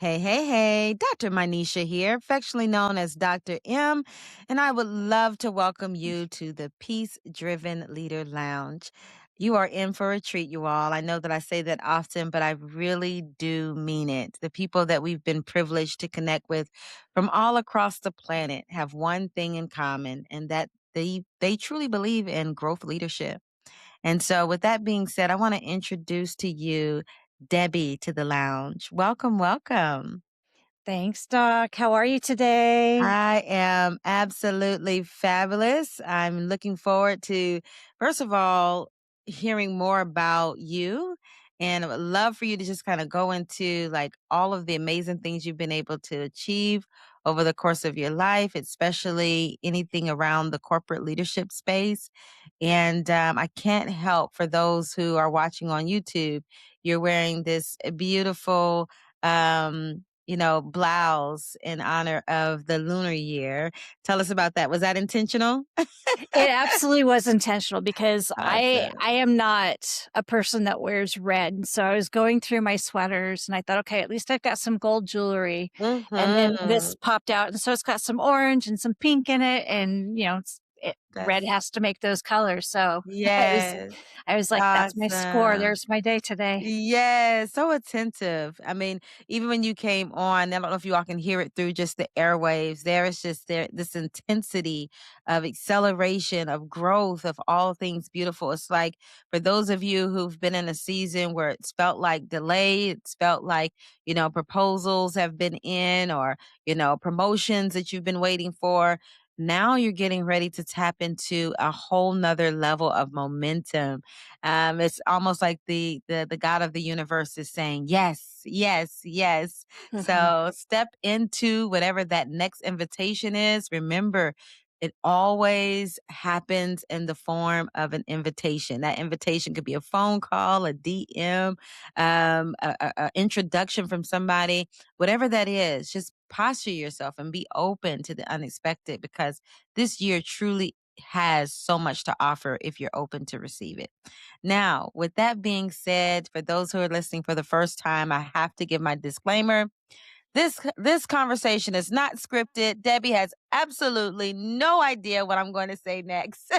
Hey, hey, hey, Dr. Minesha here, affectionately known as Dr. M, and I would love to welcome you to the Peace Driven Leader Lounge. You are in for a treat, you all. I know that I say that often, but I really do mean it. The people that we've been privileged to connect with from all across the planet have one thing in common, and that they truly believe in growth leadership. And so, with that being said, I want to introduce to you Debbie to the lounge. Welcome, welcome. Thanks, Doc. How are you today? I am absolutely fabulous. I'm looking forward to, first of all, hearing more about you. And I would love for you to just kind of go into like all of the amazing things you've been able to achieve over the course of your life, especially anything around the corporate leadership space. And I can't help for those who are watching on YouTube, you're wearing this beautiful blouse in honor of the lunar year. Tell us about that. Was that intentional? It absolutely was intentional because I Awesome. I am not a person that wears red. And so I was going through my sweaters and I thought, okay, at least I've got some gold jewelry. And then Mhm. this popped out. And so it's got some orange and some pink in it. And, red That's has to make those colors. So yes. I was like, that's my score. Awesome. There's my day today. Yeah, so attentive. I mean, even when you came on, I don't know if you all can hear it through just the airwaves. There is just this intensity of acceleration, of growth, of all things beautiful. It's like for those of you who've been in a season where it's felt like delay, it's felt like, proposals have been in or, promotions that you've been waiting for. Now you're getting ready to tap into a whole nother level of momentum. It's almost like the God of the universe is saying, yes, yes, yes. So step into whatever that next invitation is. Remember, it always happens in the form of an invitation. That invitation could be a phone call, a DM, a introduction from somebody, whatever that is. Just posture yourself and be open to the unexpected because this year truly has so much to offer if you're open to receive it. Now, with that being said, for those who are listening for the first time, I have to give my disclaimer. This conversation is not scripted. Debbie has absolutely no idea what I'm going to say next.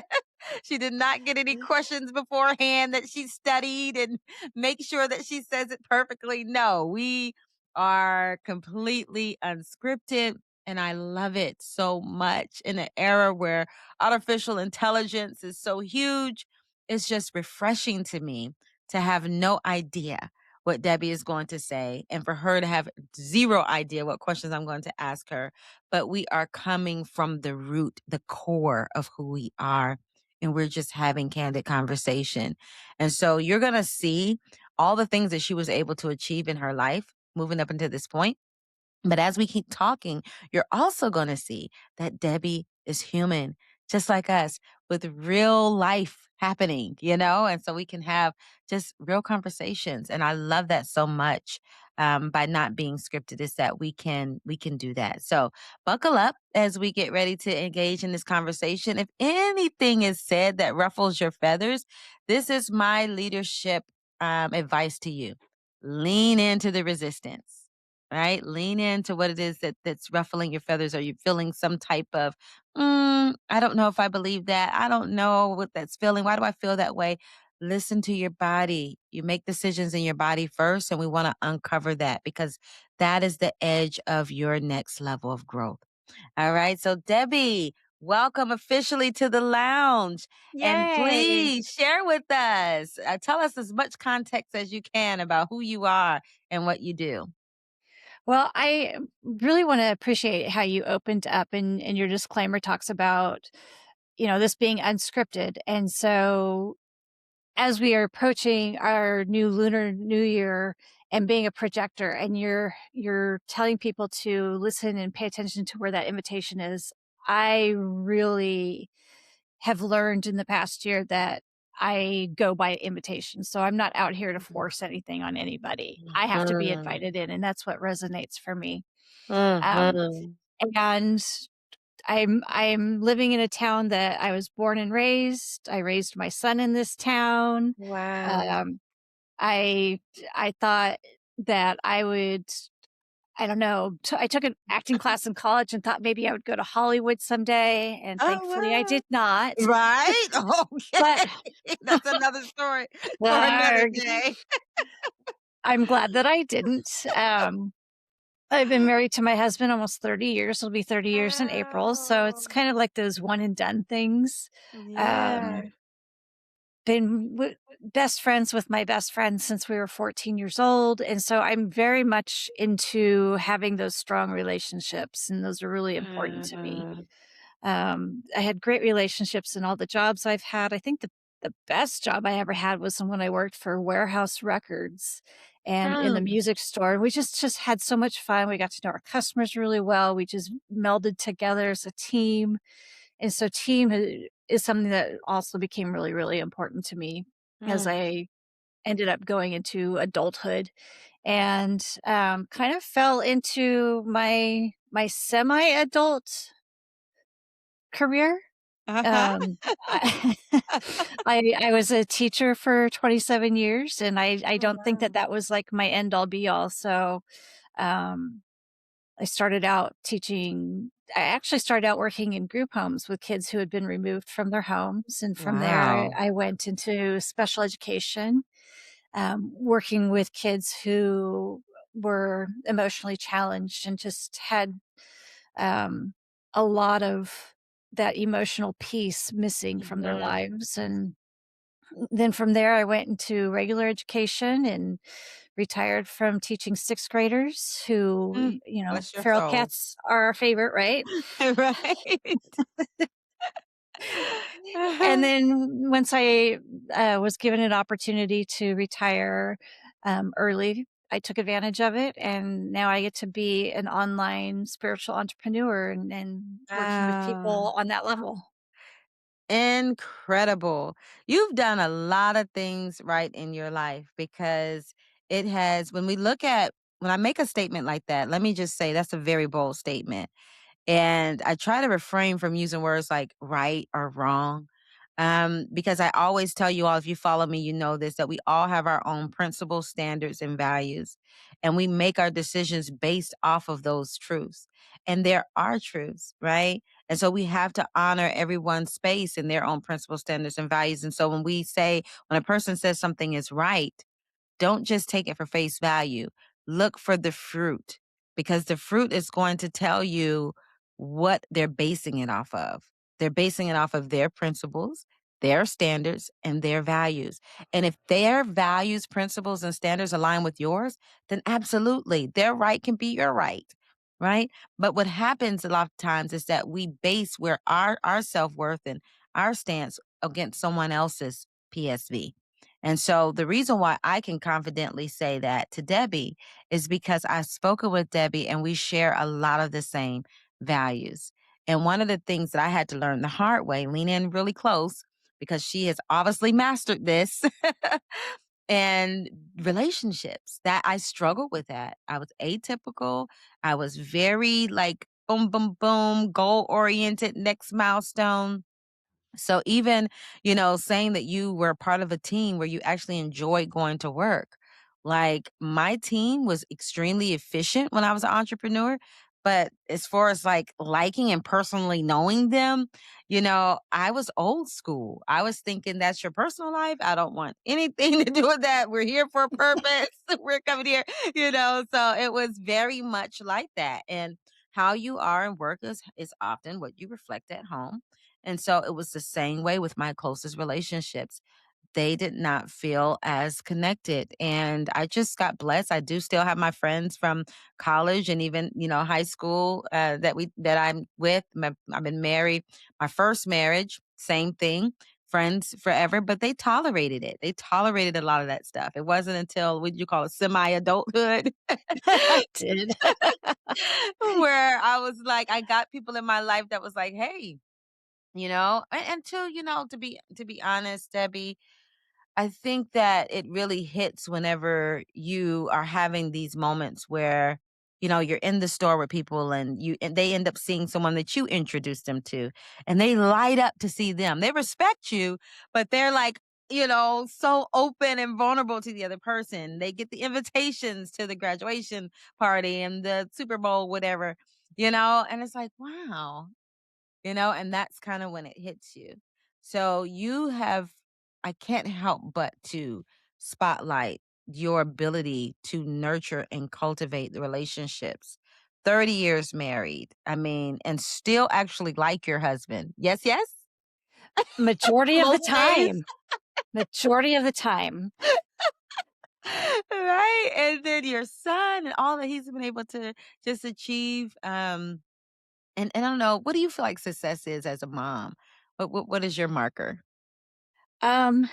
She did not get any questions beforehand that she studied and make sure that she says it perfectly. No, we are completely unscripted. And I love it so much in an era where artificial intelligence is so huge. It's just refreshing to me to have no idea what Debbie is going to say and for her to have zero idea what questions I'm going to ask her. But we are coming from the root, the core of who we are. And we're just having candid conversation. And so you're going to see all the things that she was able to achieve in her life moving up until this point. But as we keep talking, you're also going to see that Debbie is human, just like us, with real life happening, And so we can have just real conversations. And I love that so much. By not being scripted, is that we can do that. So buckle up as we get ready to engage in this conversation. If anything is said that ruffles your feathers, this is my leadership advice to you. Lean into the resistance, right? Lean into what it is that's ruffling your feathers. Are you feeling some type of, I don't know if I believe that. I don't know what that's feeling. Why do I feel that way? Listen to your body. You make decisions in your body first, and we want to uncover that because that is the edge of your next level of growth. All right. So, Debbie, welcome officially to the lounge. And Yay. please share with us, tell us as much context as you can about who you are and what you do. Well, I really want to appreciate how you opened up and your disclaimer talks about, this being unscripted. And so as we are approaching our new lunar new year and being a projector and you're telling people to listen and pay attention to where that invitation is, I really have learned in the past year that I go by invitation. So I'm not out here to force anything on anybody. I have to be Mhm. invited in, and that's what resonates for me. Um, Mhm. and I'm living in a town that I was born and raised. I raised my son in this town. Wow. Um, I I thought that I would I don't know, I took an acting class in college and thought maybe I would go to Hollywood someday, and Oh, thankfully I wow. did not. Right? But Okay. That's another story for another arg, day. I'm glad that I didn't. I've been married to my husband almost 30 years. It'll be 30 years in April, so it's Wow. kind of like those one and done things. Yeah. Um, been best friends with my best friend since we were 14 years old, and so I'm very much into having those strong relationships, and those are really important to me. Uh, I had great relationships in all the jobs I've had. I think the best job I ever had was when I worked for Warehouse Records and in the mm, music store. We just had so much fun. We got to know our customers really well. We just melded together as a team. And so is something that also became really, really important to me as mm. I ended up going into adulthood and kind of fell into my semi-adult career. Uh-huh. Um, I I was a teacher for 27 years, and I Oh, don't think that wow. that was, like, my end all be all, so, um, I started out teaching I actually started out working in group homes with kids who had been removed from their homes, and from there, Wow. I went into special education, working with kids who were emotionally challenged and just had um, a lot of that emotional piece missing from their Mhm. lives. And then from there, I went into regular education and retired from teaching sixth graders who, Mm. Bless your feral soul. cats are our favorite, right? Right. And Uh-huh. then once I was given an opportunity to retire early, I took advantage of it. And now I get to be an online spiritual entrepreneur and working with Wow. people on that level. Incredible. You've done a lot of things right in your life because it has when I make a statement like that, let me just say that's a very bold statement. And I try to refrain from using words like right or wrong. Because I always tell you all, if you follow me, you know this, that we all have our own principles, standards, and values. And we make our decisions based off of those truths. And there are truths, right? And so we have to honor everyone's space and their own principles, standards, and values. And so when a person says something is right, don't just take it for face value. Look for the fruit because the fruit is going to tell you what they're basing it off of. They're basing it off of their principles, their standards, and their values. And if their values, principles, and standards align with yours, then absolutely their right can be your right. Right. But what happens a lot of times is that we base where our self worth and our stance against someone else's PSV. And so the reason why I can confidently say that to Debbie is because I've spoken with Debbie and we share a lot of the same values. And one of the things that I had to learn the hard way, lean in really close because she has obviously mastered this and relationships that I struggled with that. I was atypical. I was very like boom, boom, boom, goal oriented, next milestone. So even, saying that you were part of a team where you actually enjoyed going to work. Like my team was extremely efficient when I was an entrepreneur, but as far as like liking and personally knowing them, I was old school. I was thinking that's your personal life. I don't want anything to do with that. We're here for a purpose. We're coming here. So it was very much like that. And how you are in work is often what you reflect at home. And so it was the same way with my closest relationships. They did not feel as connected. And I just got blessed. I do still have my friends from college and even, high school that I'm with. I've been married. My first marriage, same thing. Friends forever, but they tolerated it. They tolerated a lot of that stuff. It wasn't until what you call it, semi-adulthood I did. where I was like, I got people in my life that was like, hey, until to be honest, Debbie, I think that it really hits whenever you are having these moments where you're in the store with people and they end up seeing someone that you introduced them to and they light up to see them. They respect you, but they're like so open and vulnerable to the other person. They get the invitations to the graduation party and the Super Bowl, whatever, and it's like, wow, and that's kind of when it hits you. So I can't help but to spotlight your ability to nurture and cultivate the relationships. 30 years married. I mean, and still actually like your husband. Yes, yes. Majority of the Most days. time. Majority of the time. Right? And then your son and all that he's been able to just achieve. And I don't know, what do you feel like success is as a mom? What is your marker? Um,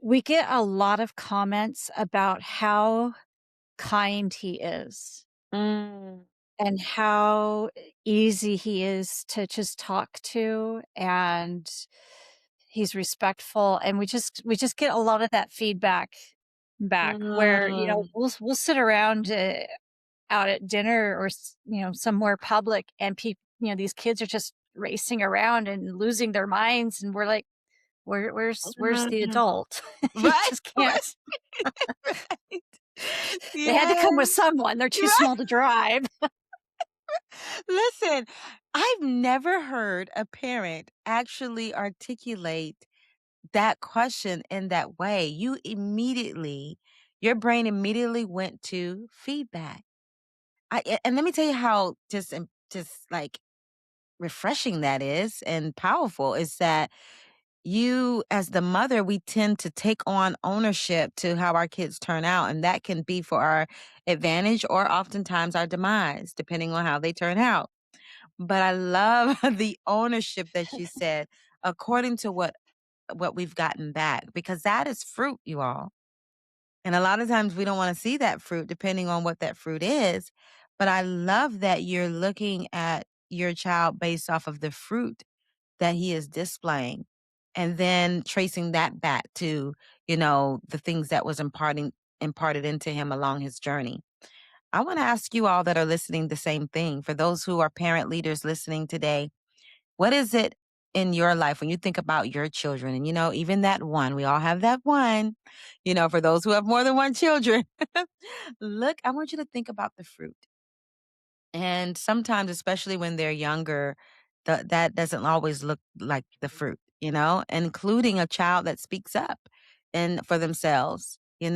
we get a lot of comments about how kind he is Mm, and how easy he is to just talk to, and he's respectful, and we just get a lot of that feedback back where, mm, we'll sit around, out at dinner or somewhere public, and these kids are just racing around and losing their minds, and we're like, where's the mm. adult? You Right, just can't. right, right. They had to Yes, come with someone, they're too right. small to drive. Listen, I've never heard a parent actually articulate that question in that way. Your brain immediately went to feedback. And let me tell you how just like refreshing that is and powerful is that you as the mother, we tend to take on ownership to how our kids turn out, and that can be for our advantage or oftentimes our demise depending on how they turn out. But I love the ownership that you said according to what we've gotten back, because that is fruit, you all. And a lot of times we don't want to see that fruit depending on what that fruit is. But I love that you're looking at your child based off of the fruit that he is displaying and then tracing that back to, the things that was imparted into him along his journey. I want to ask you all that are listening the same thing. For those who are parent leaders listening today, what is it in your life when you think about your children? And even that one, we all have that one, for those who have more than one children. Look, I want you to think about the fruit. And sometimes, especially when they're younger, that doesn't always look like the fruit, including a child that speaks up and for themselves, it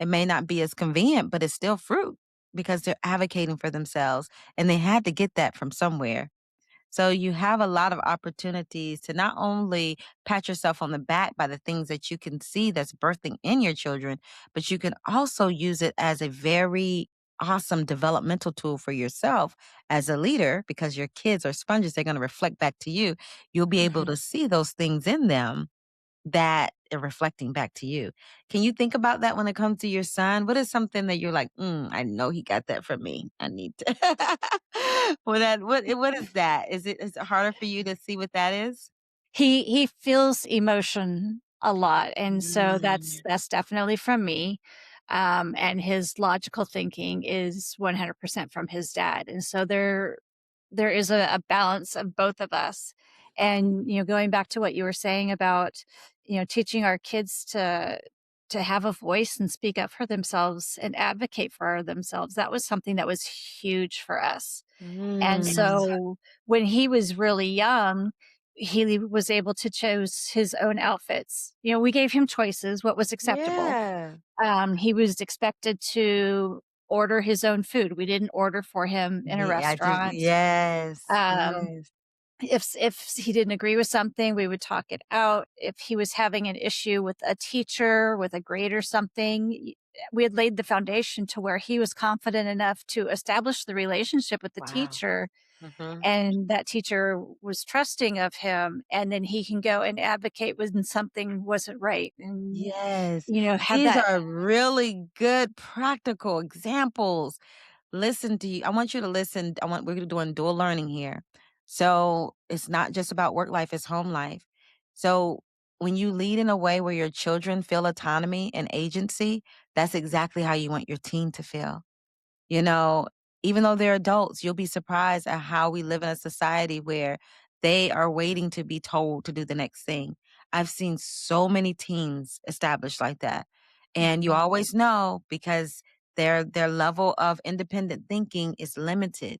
may not be as convenient, but it's still fruit because they're advocating for themselves and they had to get that from somewhere. So you have a lot of opportunities to not only pat yourself on the back by the things that you can see that's birthing in your children, but you can also use it as a very awesome developmental tool for yourself as a leader because your kids are sponges. They're going to reflect back to you. You'll be able Mhm. to see those things in them that are reflecting back to you. Can you think about that when it comes to your son? What is something that you're like, I know he got that from me. I need to. What is that? Is it harder for you to see what that is? He feels emotion a lot, and so Mm, that's definitely from me, and his logical thinking is 100% from his dad, and so there is a balance of both of us, and, going back to what you were saying about, teaching our kids to have a voice and speak up for themselves and advocate for themselves, that was something that was huge for us. And mm, so when he was really young, he was able to choose his own outfits. We gave him choices, what was acceptable. yeah. He was expected to order his own food. We didn't order for him in a I just restaurant. yes, Um, yes. if he didn't agree with something, we would talk it out. If he was having an issue with a teacher, with a grade or something, we had laid the foundation to where he was confident enough to establish the relationship with the Wow. teacher, Mhm. and that teacher was trusting of him, and then he can go and advocate when something wasn't right, and, Yes. have These that. are really good practical examples. Listen to you. I want you to listen. We're doing dual learning here. So it's not just about work life, it's home life. So when you lead in a way where your children feel autonomy and agency, that's exactly how you want your teen to feel. You know, even though they're adults, you'll be surprised at how we live in a society where they are waiting to be told to do the next thing. I've seen so many teams established like that. And you Mhm. always know because their level of independent thinking is limited.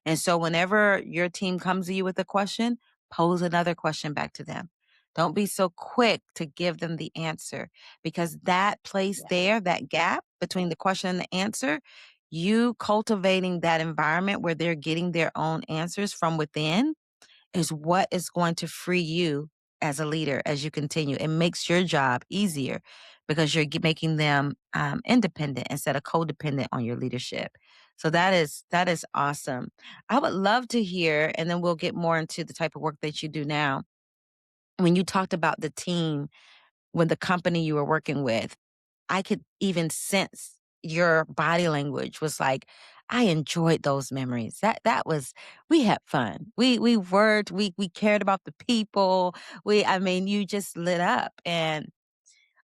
And so whenever your team comes to you with a question, pose another question back to them. Don't be so quick to give them the answer because that place Yeah. there, that gap between the question and the answer, you cultivating that environment where they're getting their own answers from within is what is going to free you as a leader as you continue. It makes your job easier because you're making them independent instead of codependent on your leadership. So that is awesome. I would love to hear, and then we'll get more into the type of work that you do now. When you talked about the team, when the company you were working with, I could even sense your body language was like, I enjoyed those memories. That was we had fun. We worked, we cared about the people. I mean, you just lit up. And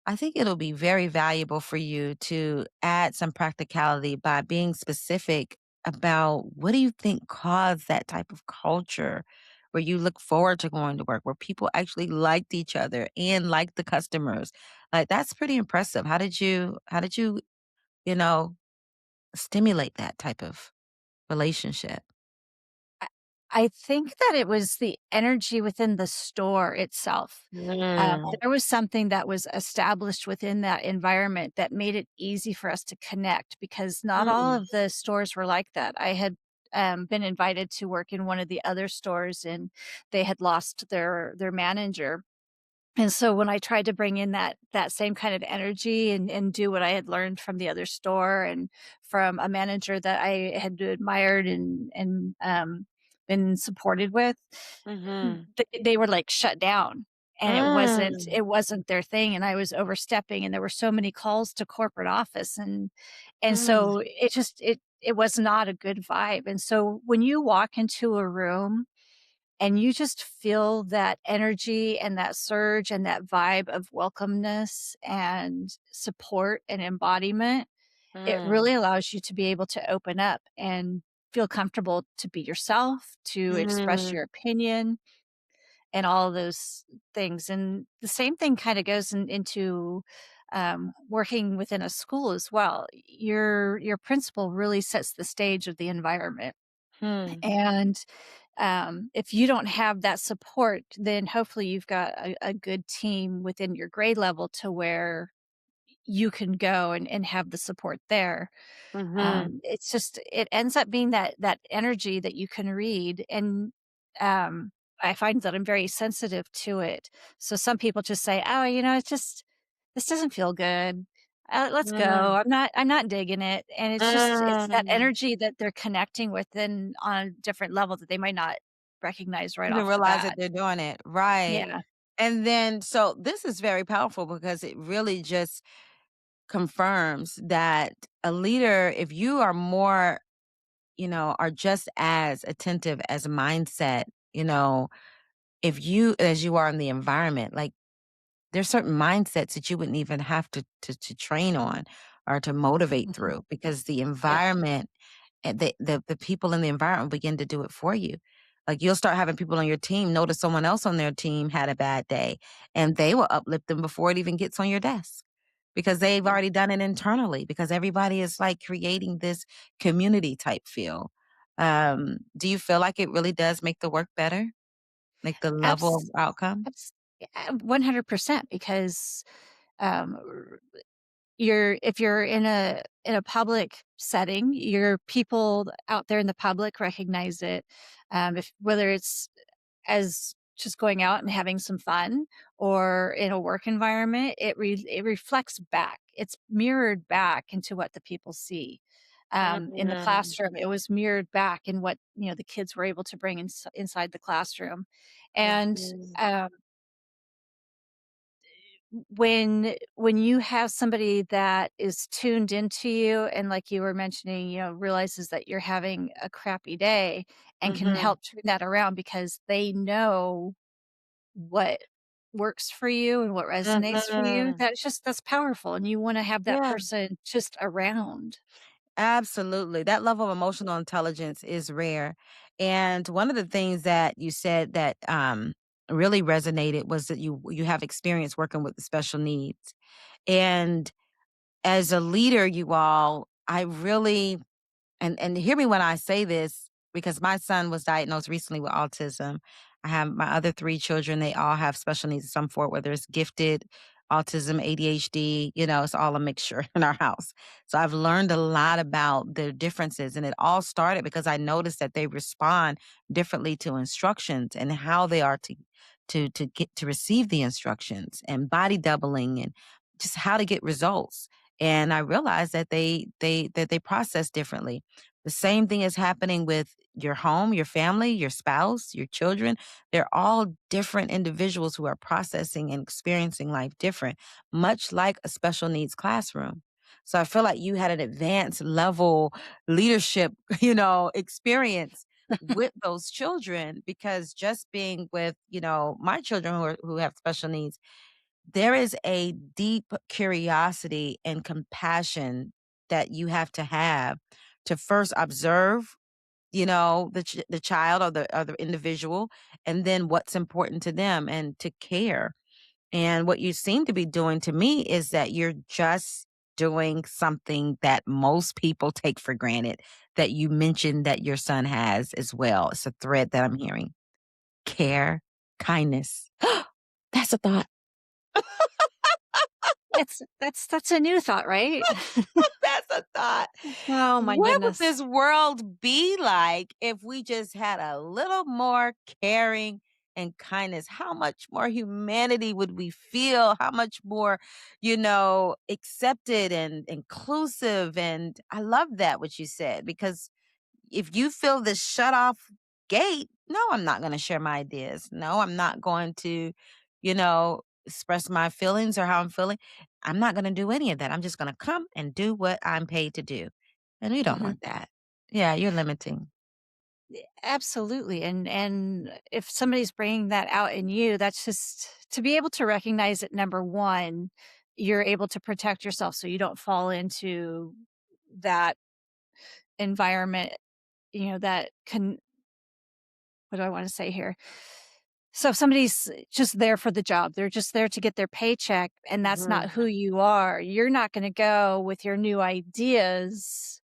I think it'll be very valuable for you to add some practicality by being specific about what do you think caused that type of culture where you look forward to going to work, where people actually liked each other and liked the customers. Like that's pretty impressive. How did you, you know, stimulate that type of relationship? I I think that it was the energy within the store itself. Mm, There was something that was established within that environment that made it easy for us to connect because not all mm, of the stores were like that. I had, been invited to work in one of the other stores, and they had lost their manager. And so when I tried to bring in that same kind of energy and do what I had learned from the other store and from a manager that I had admired and been supported with, mhm, they were, like, shut down, and it wasn't mm, it wasn't their thing, and I was overstepping, and there were so many calls to corporate office, and mm, so it was not a good vibe, and so when you walk into a room and you just feel that energy and that surge and that vibe of welcomeness and support and embodiment, it mm, really allows you to be able to open up and feel comfortable to be yourself, to express mm, your opinion, and all of those things. And the same thing kind of goes into working within a school as well. Your principal really sets the stage of the environment, hmm, and if you don't have that support, then hopefully you've got a good team within your grade level to where you can go and have the support there. mhm, It's just it ends up being that energy that you can read, and I find that I'm very sensitive to it. So some people just say, "Oh, it's just this doesn't feel good. Let's go. mm, I'm not digging it." And it's that mm. energy that they're connecting with then on a different level that they might not recognize right Even off the realize that bat. they're doing it, right. Yeah. And then so this is very powerful because it really just confirms that a leader, if you are more, are just as attentive as mindset, if you as you are in the environment, like there's certain mindsets that you wouldn't even have to train on or to motivate Mhm. through because the Yeah. environment and the people in the environment begin to do it for you. Like you'll start having people on your team notice someone else on their team had a bad day and they will uplift them before it even gets on your desk because they've Yeah. already done it internally because everybody is like creating this community type feel. Do you feel like it really does make the work better? Like the level of Abs outcome? yeah, 100% because, um, you're if you're in a public setting, your people out there in the public recognize it, if whether it's as just going out and having some fun or in a work environment, it reflects back. It's mirrored back into what the people see. In the Mhm, classroom, it was mirrored back in what, the kids were able to bring inside the classroom. And, mhm, um, when you have somebody that is tuned into you and like you were mentioning, realizes that you're having a crappy day and can mhm, help turn that around because they know what works for you and what resonates for you, mhm. that's powerful, and you wanna have that Yeah. person just around. Absolutely. That level of emotional intelligence is rare. And one of the things that you said that really resonated was that you have experience working with the special needs. And as a leader, you all, I really, and hear me when I say this, because my son was diagnosed recently with autism. I have my other 3 children, they all have special needs of some form, whether it's gifted, autism, ADHD, it's all a mixture in our house. So I've learned a lot about the differences, and it all started because I noticed that they respond differently to instructions and how they are to get to receive the instructions, and body doubling, and just how to get results. And I realized that they process differently. The same thing is happening with your home, your family, your spouse, your children. They're all different individuals who are processing and experiencing life different, much like a special needs classroom. So I feel like you had an advanced level leadership, experience with those children, because just being with, my children who have special needs, there is a deep curiosity and compassion that you have to first observe, the child or the individual, and then what's important to them and to care. And what you seem to be doing to me is that you're just doing something that most people take for granted, that you mentioned that your son has as well. It's a thread that I'm hearing. Care, kindness. That's a thought. That's a new thought, right? That's a thought. Oh my What would goodness. this world be like if we just had a little more caring and kindness? How much more humanity would we feel? How much more, accepted and inclusive? And I love that what you said, because if you feel this shut off gate, no, I'm not going to share my ideas. No, I'm not going to, express my feelings or how I'm feeling. I'm not going to do any of that. I'm just going to come and do what I'm paid to do. And you don't Mhm. want that. Yeah, you're limiting. Absolutely, and if somebody's bringing that out in you, that's just to be able to recognize it, number 1, you're able to protect yourself so you don't fall into that environment, that can what do I wanna say here? So if somebody's just there for the job, they're just there to get their paycheck, and that's not Mhm. who you are, you're not gonna go with your new ideas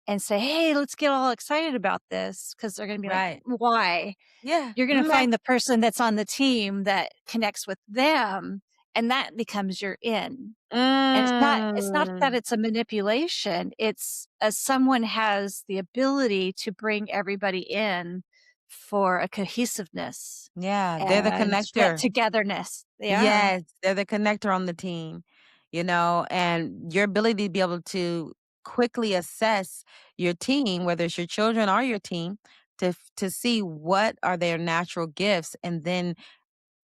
and say, "Hey, let's get all excited about this," because 'cause they're gonna be like, Right. "Why?" Yeah. You're gonna Mhm. find the person that's on the team that connects with them, and that becomes your in. And it's not that Mm. it's a manipulation, it's as someone has the ability to bring everybody in for a cohesiveness Yeah, they're the and that connector. togetherness. They are. Yes, they're the connector on the team, and your ability to be able to quickly assess your team, whether it's your children or your team, to see what are their natural gifts, and then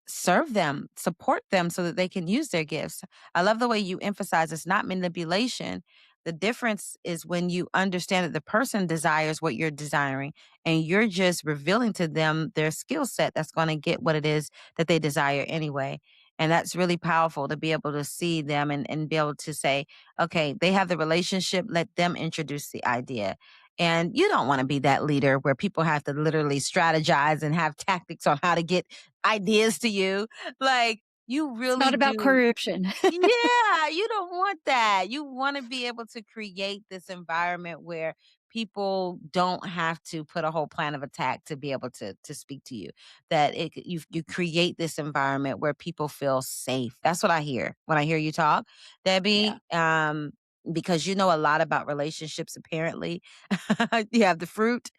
serve them, support them so that they can use their gifts. I love the way you emphasize it's not manipulation. The difference is when you understand that the person desires what you're desiring, and you're just revealing to them their skill set that's going to get what it is that they desire anyway. And that's really powerful to be able to see them, and be able to say, okay, they have the relationship, let them introduce the idea. And you don't want to be that leader where people have to literally strategize and have tactics on how to get ideas to you. Like, you It's really not about do. corruption. Yeah, you don't want that. You wanna be able to create this environment where people don't have to put a whole plan of attack to be able to speak to you. That you create this environment where people feel safe. That's what I hear when I hear you talk, Yeah. Debbie, because you know a lot about relationships apparently. You have the fruit,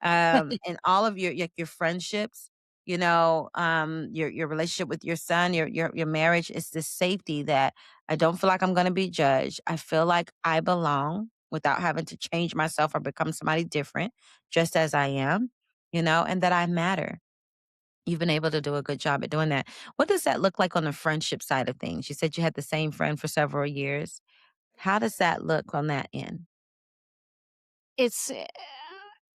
and all of your friendships, your relationship with your son, your marriage is this safety that I don't feel like I'm going to be judged. I feel like I belong without having to change myself or become somebody different, just as I am, and that I matter. You've been able to do a good job at doing that. What does that look like on the friendship side of things? You said you had the same friend for several years. How does that look on that end? It's,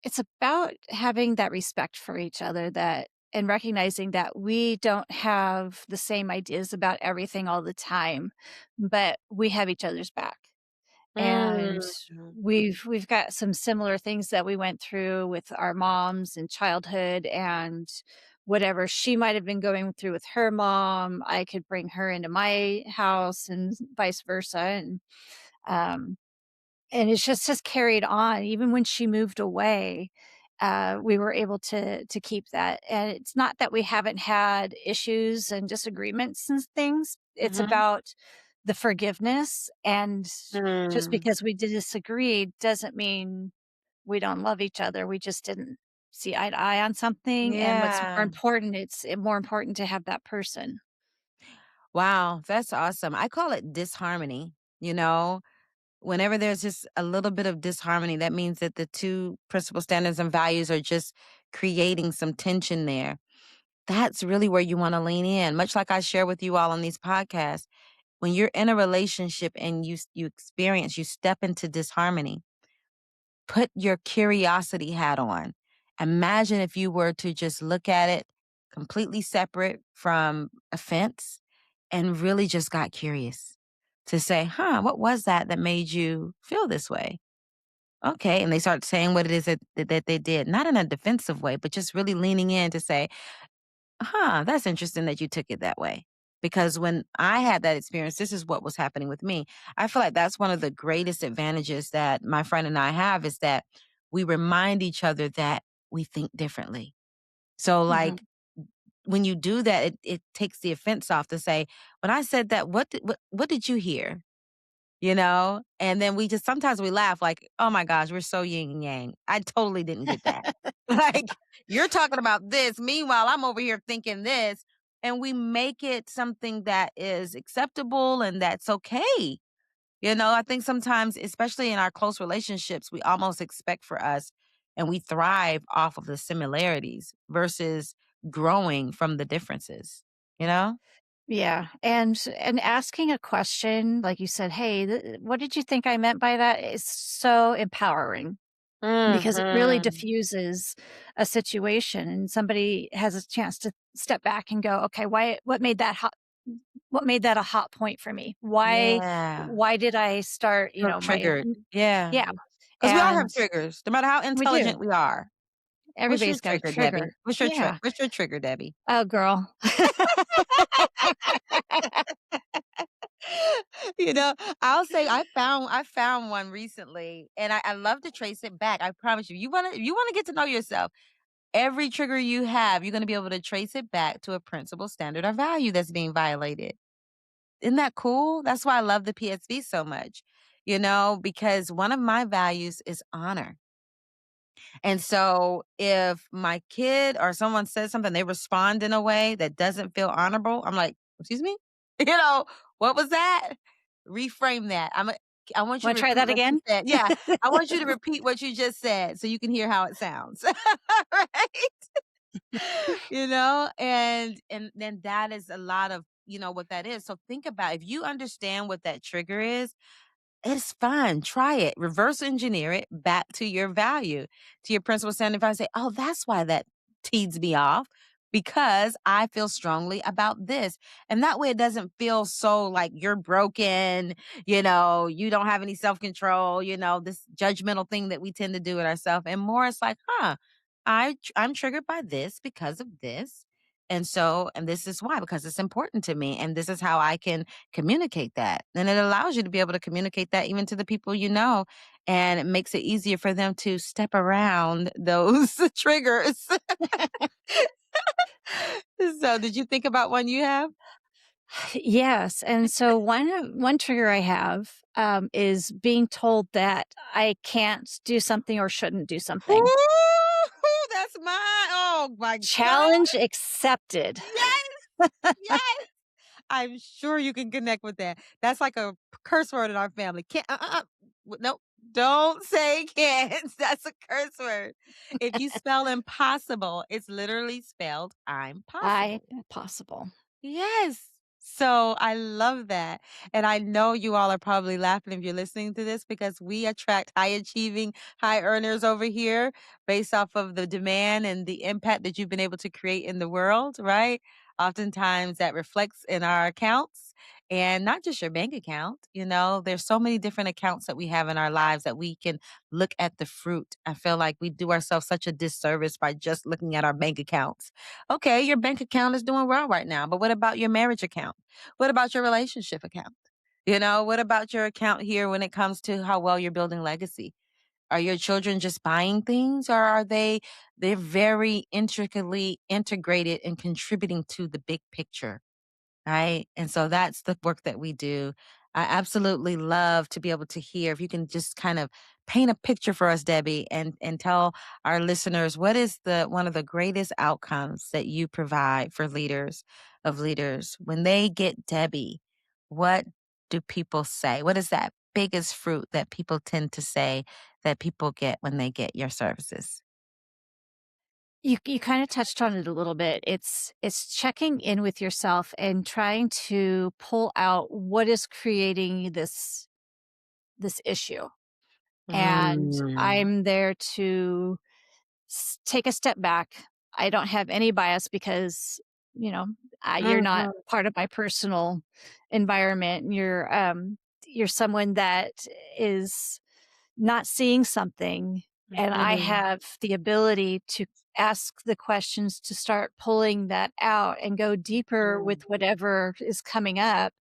it's about having that respect for each other that and recognizing that we don't have the same ideas about everything all the time, but we have each other's back. And Mm. we've got some similar things that we went through with our moms in childhood, and whatever she might have been going through with her mom, I could bring her into my house and vice versa. Um, and it's just carried on. Even when she moved away, we were able to keep that. And it's not that we haven't had issues and disagreements and things. It's Mhm. about the forgiveness. And just Mm. because we disagree doesn't mean we don't love each other. We just didn't see eye to eye on something. And what's more Yeah. important, it's more important to have that person. Wow, that's awesome. I call it disharmony, you know? Whenever there's just a little bit of disharmony, that means that the two principal standards and values are just creating some tension there. That's really where you wanna lean in, much like I share with you all on these podcasts. When you're in a relationship and you step into disharmony, put your curiosity hat on. Imagine if you were to just look at it completely separate from offense and really just got curious to say, huh, what was that made you feel this way? Okay. And they start saying what it is that they did, not in a defensive way, but just really leaning in to say, huh, that's interesting that you took it that way. Because when I had that experience, this is what was happening with me. I feel like that's one of the greatest advantages that my friend and I have is that we remind each other that we think differently. So, Mhm. like, when you do that, it takes the offense off to say, when I said that, what did you hear? You know? And then we just sometimes we laugh like, "Oh my gosh, we're so yin and yang. I totally didn't get that." Like, you're talking about this, meanwhile, I'm over here thinking this, and we make it something that is acceptable and that's okay. You know, I think sometimes, especially in our close relationships, we almost expect for us and we thrive off of the similarities versus growing from the differences, you know? Yeah, and asking a question, like you said, "Hey, what did you think I meant by that?" is so empowering because it really Mhm. diffuses a situation, and somebody has a chance to step back and go, "Okay, why what made that a hot point for me? Yeah. Why did I start, Feel my triggered. Yeah. yeah, 'Cause we all have and triggers, no matter how we do. intelligent we are. What's your Everybody's got a trigger, Debbie? trigger. Yeah. What's your trigger, Debbie? Oh, girl. You know, I'll say I found one recently, and I love to trace it back. I promise you. You wanna get to know yourself. Every trigger you have, you're gonna be able to trace it back to a principle, standard, or value that's being violated. Isn't that cool? That's why I love the PSV so much, because one of my values is honor. And so if my kid or someone says something, they respond in a way that doesn't feel honorable, I'm like, "Excuse me?" You know, "What was that?" Reframe that. I want you Wanna to try repeat that what you again? said. Yeah, I want you to repeat what you just said so you can hear how it sounds. Right? And then that is a lot of, what that is. So think about if you understand what that trigger is, it's fun. Try it. Reverse engineer it back to your value, to your principal standard value. Say, oh, that's why that teeds me off because I feel strongly about this. And that way it doesn't feel so like you're broken, you don't have any self control, this judgmental thing that we tend to do with ourselves. And more, it's like, huh, I'm triggered by this because of this. And this is why, because it's important to me. And this is how I can communicate that. And it allows you to be able to communicate that even to the people you know. And it makes it easier for them to step around those triggers. So, did you think about one you have? Yes, and so one trigger I have, is being told that I can't do something or shouldn't do something. Ooh, that's mine. Oh my God. Challenge accepted. Yes, yes. I'm sure you can connect with that. That's like a curse word in our family. Can't, nope. Don't say can't. That's a curse word. If you spell impossible, it's literally spelled I'm I possible. possible. Yes. So I love that. And I know you all are probably laughing if you're listening to this because we attract high achieving, high earners over here based off of the demand and the impact that you've been able to create in the world, right? Oftentimes that reflects in our accounts and not just your bank account. There's so many different accounts that we have in our lives that we can look at the fruit. I feel like we do ourselves such a disservice by just looking at our bank accounts. Okay, your bank account is doing well right now, but what about your marriage account? What about your relationship account? What about your account here when it comes to how well you're building legacy? Are your children just buying things, or are they're very intricately integrated and contributing to the big picture? Right? And so that's the work that we do. I absolutely love to be able to hear if you can just kind of paint a picture for us, Debbie, and tell our listeners what is the one of the greatest outcomes that you provide for leaders. When they get Debbie, what do people say? What is that biggest fruit that people tend to say that people get when they get your services? You kinda touched on it a little bit. It's checking in with yourself and trying to pull out what is creating this issue, and Mm. I'm there to take a step back. I don't have any bias because, you know, you're not Mhm, part of my personal environment. You're someone that is not seeing something, and I mhm. have the ability to ask the questions to start pulling that out and go deeper with Mm. whatever is coming up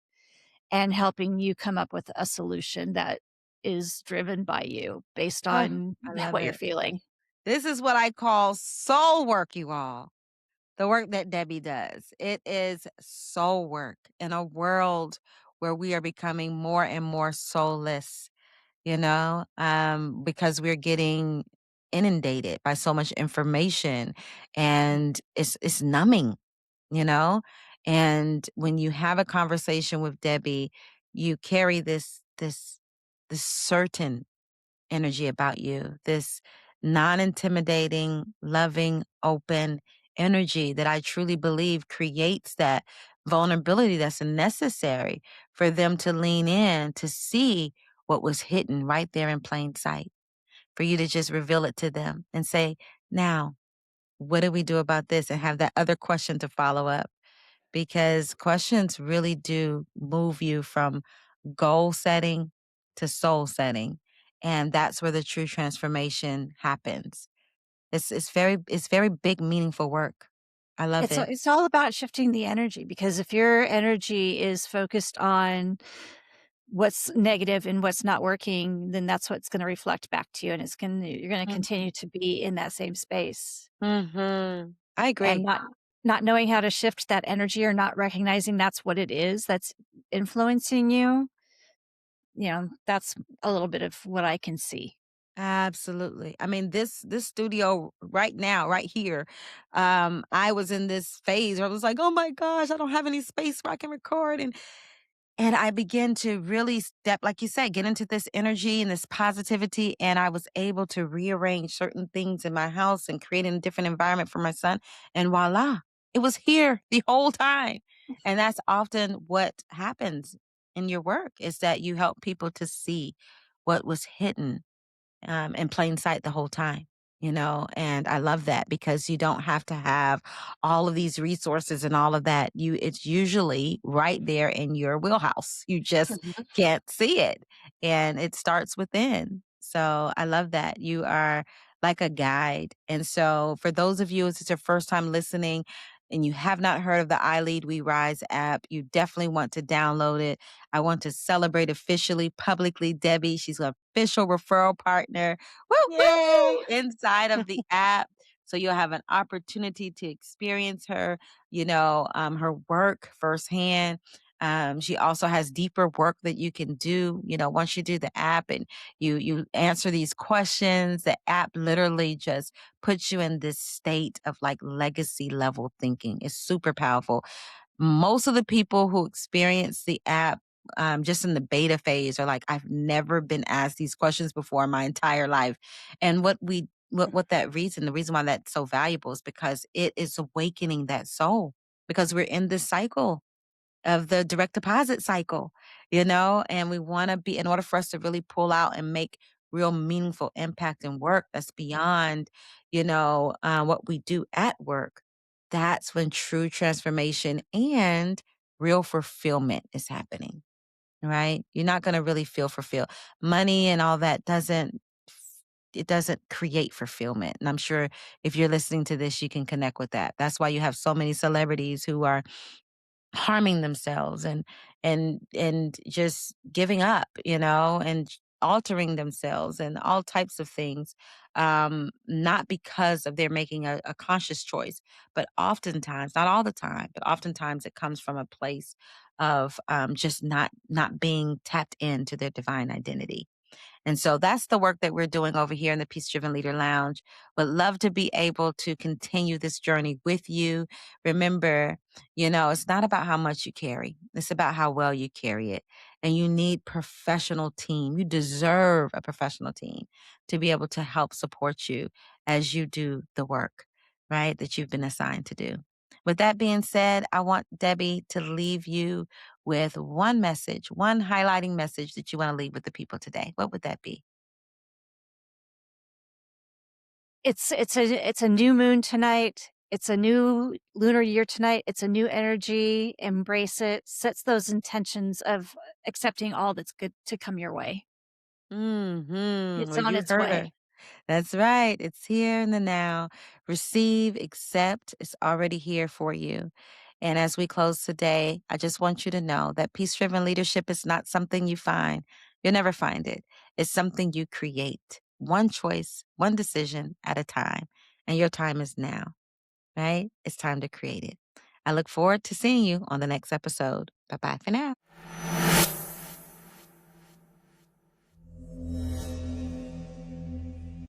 and helping you come up with a solution that is driven by you based Oh, on I love what you're it. feeling. This is what I call soul work, you all. The work that Debbie does. It is soul work in a world where we are becoming more and more soulless, because we're getting inundated by so much information and it's numbing, you know? And when you have a conversation with Debbie, you carry this certain energy about you, this non intimidating, loving, open energy that I truly believe creates that vulnerability that's necessary for them to lean in to see what was hidden right there in plain sight, for you to just reveal it to them and say, now, what do we do about this? And have that other question to follow up because questions really do move you from goal setting to soul setting. And that's where the true transformation happens. It's very big, meaningful work. I love it. It's all about shifting the energy because if your energy is focused on what's negative and what's not working, then that's what's gonna reflect back to you, and you're gonna continue to be in that same space. Mm-hmm. I And agree. not knowing how to shift that energy or not recognizing that's what it is that's influencing you, that's a little bit of what I can see. Absolutely. I mean, this studio right now, right here, I was in this phase where I was like, oh my gosh, I don't have any space where I can record. And I began to really step, like you said, get into this energy and this positivity. And I was able to rearrange certain things in my house and create a different environment for my son. And voila, it was here the whole time. And that's often what happens in your work is that you help people to see what was hidden in plain sight the whole time. And I love that because you don't have to have all of these resources and all of that. It's usually right there in your wheelhouse. You just Mhm. can't see it. And it starts within. So I love that. You are like a guide. And so for those of you, if it's your first time listening, and you have not heard of the I Lead We Rise app, you definitely want to download it. I want to celebrate officially, publicly, Debbie. She's an official referral partner. Woo Yay! woo! Inside of the app. So you'll have an opportunity to experience her work firsthand. She also has deeper work that you can do, once you do the app and you answer these questions. The app literally just puts you in this state of like legacy level thinking. It's super powerful. Most of the people who experience the app just in the beta phase are like, I've never been asked these questions before in my entire life. And the reason why that's so valuable is because it is awakening that soul because we're in this cycle of the direct deposit cycle, and we want to be, in order for us to really pull out and make real meaningful impact and work that's beyond, what we do at work. that's when true transformation and real fulfillment is happening, right? You're not going to really feel fulfilled. Money and all that it doesn't create fulfillment. And I'm sure if you're listening to this, you can connect with that. That's why you have so many celebrities who are harming themselves and just giving up, and altering themselves and all types of things, not because of they're making a conscious choice, but oftentimes, not all the time, but oftentimes it comes from a place of just not being tapped into their divine identity. And so that's the work that we're doing over here in the Peace Driven Leader Lounge. Would love to be able to continue this journey with you. Remember, it's not about how much you carry. It's about how well you carry it. And you need professional team. You deserve a professional team to be able to help support you as you do the work, right? That you've been assigned to do. With that being said, I want Debbie to leave you with one message, one highlighting message that you want to leave with the people today. What would that be? It's a new moon tonight. It's a new lunar year tonight. It's a new energy. Embrace it. Sets those intentions of accepting all that's good to come your way. It's Well, on you its heard her. way. That's right. It's here in the now. Receive, accept. It's already here for you. And as we close today, I just want you to know that peace driven leadership is not something you find. You'll never find it. It's something you create, one choice, one decision at a time. And your time is now, right? It's time to create it. I look forward to seeing you on the next episode. Bye bye for now.